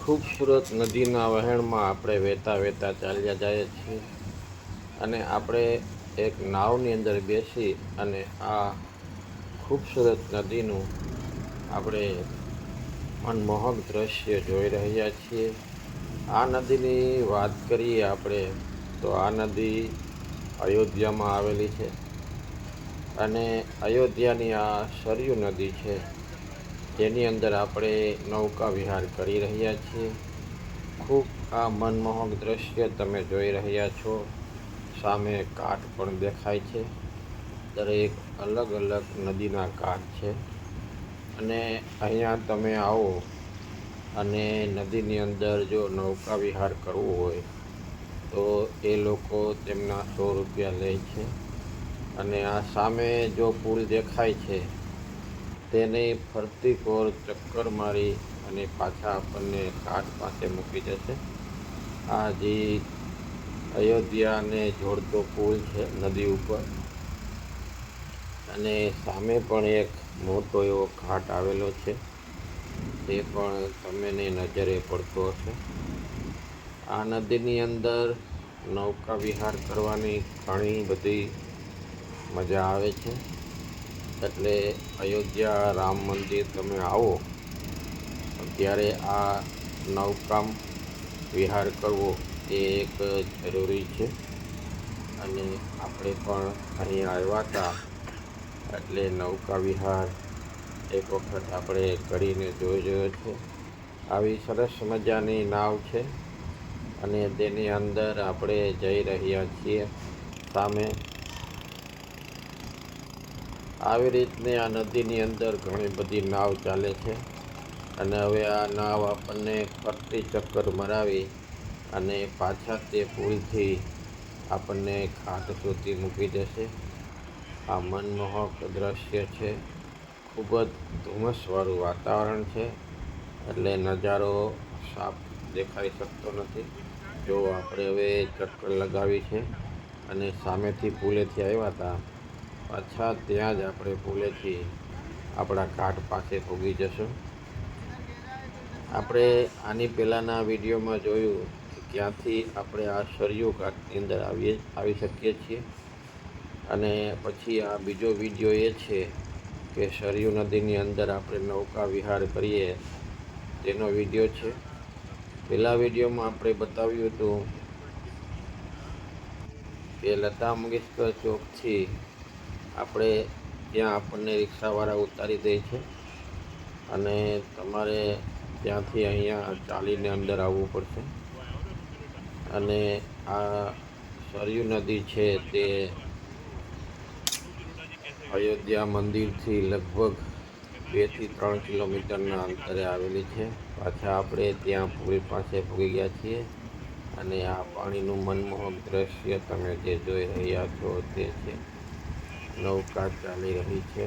ખૂબસૂરત નદીના વહેણમાં આપણે વહેતા વહેતા ચાલ્યા જઈએ છીએ અને આપણે એક નાવની અંદર બેસી અને આ ખૂબસૂરત નદીનું આપણે મનમોહક દ્રશ્ય જોઈ રહ્યા છીએ. આ નદીની વાત કરીએ આપણે તો આ નદી અયોધ્યામાં આવેલી છે અને અયોધ્યાની આ સરયુ નદી છે, જેની અંદર આપણે નૌકા વિહાર કરી રહ્યા છીએ. ખૂબ આ મનમોહક દ્રશ્ય તમે જોઈ રહ્યા છો. સામે કાંઠ પણ દેખાય છે. દરેક અલગ અલગ નદીના કાંઠ છે અને અહીંયા તમે આવો અને નદીની અંદર જો નૌકા વિહાર કરવો હોય તો એ લોકો તેમના 100 રૂપિયા લે છે. અને આ સામે જો પુલ દેખાય છે તેને ફરતી કોર ચક્કર મારી અને પાછા આપણને કાંઠ પાસે મૂકી જશે. આ જે અયોધ્યાને જોડતો પુલ છે નદી ઉપર, અને સામે પણ એક મોટો એવો ઘાટ આવેલો છે, તે પણ તમને નજરે પડતો હશે. આ નદીની અંદર નૌકા વિહાર કરવાની ઘણી બધી મજા આવે છે. એટલે અયોધ્યા રામ મંદિર તમે આવો ત્યારે આ નૌકા વિહાર કરવો એ એક જરૂરી છે. અને આપણે પણ અહીંયા આવ્યા હતા એટલે નૌકા વિહાર એક વખત આપણે કરીને જોઈ જોયો છે. આવી સરસ મજાની નાવ છે અને તેની અંદર આપણે જઈ રહ્યા છીએ. સામે આવી રીતની આ નદીની અંદર ઘણી બધી નાવ ચાલે છે અને હવે આ નાવ આપણને ફરતી ચક્કર મરાવી અને પાછા તે પુલથી આપણને ઘાટ સુધી મૂકી જશે. આ મનમોહક દ્રશ્ય છે. ખૂબ જ ધુમ્મસવાળું વાતાવરણ છે એટલે નજારો સાફ દેખાઈ શકતો નથી. જો આપણે હવે ચક્કર લગાવી છે અને સામેથી પુલેથી આવ્યા હતા, પાછા ત્યાં જ આપણે પુલેથી આપણા ઘાટ પાસે પહોંચી જશું. આપણે આની પહેલાંના વિડીયોમાં જોયું કે ક્યાંથી આપણે આ સરયુ ઘાટની અંદર આવી શકીએ છીએ. અને પછી આ બીજો વિડીયો એ છે કે સરયુ નદીની અંદર આપણે નૌકા વિહાર કરીએ તેનો વિડીયો છે. પહેલા વિડીયોમાં આપણે બતાવ્યું હતું કે લતા મંગેશકર ચોકથી આપણે ત્યાં આપણને રિક્ષાવાળા ઉતારી દે છે અને તમારે ત્યાંથી અહીંયા ચાલીને અંદર આવવું પડશે. અને આ સરયુ નદી છે તે અયોધ્યા મંદિરથી લગભગ 2 થી 3 કિલોમીટરના અંતરે આવેલી છે. પાછા આપણે ત્યાં પુલ પાસે પહોંચી ગયા છીએ અને આ પાણીનું મનમોહક દ્રશ્ય તમે જે જોઈ રહ્યા છો તે છે. નૌકા ચાલી રહી છે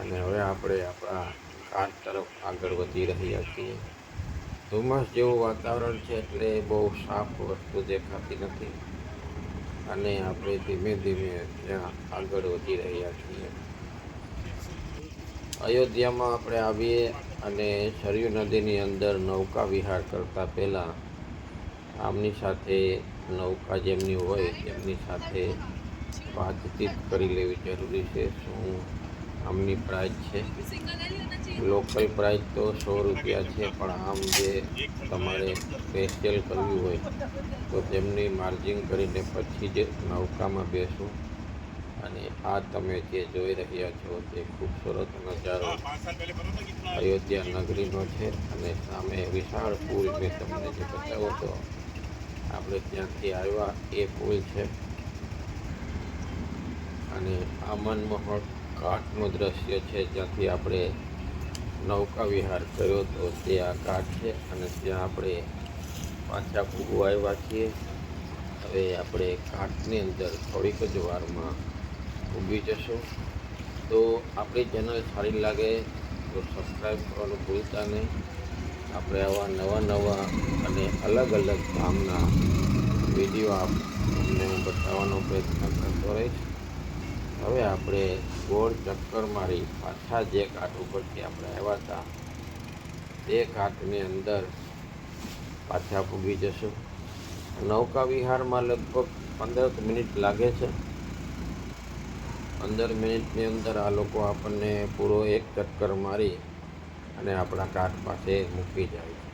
અને હવે આપણે આપણા ઘાટ તરફ આગળ વધી રહ્યા છીએ. ધુમ્મસ જેવું વાતાવરણ છે એટલે બહુ સાફ વસ્તુ દેખાતી નથી અને આપણે ધીમે ધીમે ત્યાં આગળ વધી રહ્યા છીએ. અયોધ્યામાં આપણે આવીએ અને સરયુ નદીની અંદર નૌકા વિહાર કરતાં પહેલાં આમની સાથે નૌકા જેમની હોય તેમની સાથે વાતચીત કરી લેવી જરૂરી છે. શું આમની પ્રાઇસ છે? લોકલ પ્રાઇસ તો 100 રૂપિયા છે, પણ આમ જે તમારે સ્પેશિયલ કરવી હોય તો તેમની માર્જિન કરીને પછી જ નૌકામાં બેસવું. અને આ તમે જે જોઈ રહ્યા છો તે ખૂબસૂરત નજારો અયોધ્યા નગરીનો છે અને સામે વિશાળ પુલ મેં તમને જે બતાવ્યો હતો આપણે ત્યાંથી આવ્યા એ પુલ છે. અને આ મનમોહક ઘાટનું દ્રશ્ય છે જ્યાંથી આપણે નૌકા વિહાર કર્યો તો તે આ ઘાટ છે અને ત્યાં આપણે પાછા પૂગવા આવ્યા છીએ. હવે આપણે ઘાટની અંદર થોડીક જ વારમાં ઊભી જશું. તો આપણી ચેનલ સારી લાગે તો સબસ્ક્રાઈબ કરવાનું ભૂલતા નહીં. આપણે આવા નવા અને અલગ અલગ ધામના વિડીયો તમને હું બતાવવાનો પ્રયત્ન કરતો રહીશ. હવે આપણે ગોળ ચક્કર મારી પાછા જે ઘાટ ઉપરથી આપણે આવ્યા હતા તે ઘાટની અંદર પાછા પૂગી જશું. નૌકા વિહારમાં લગભગ 15 મિનિટ લાગે છે. 15 મિનિટની અંદર આ લોકો આપણને પૂરો એક ચક્કર મારી અને આપણા ઘાટ પાસે મૂકી જાય છે.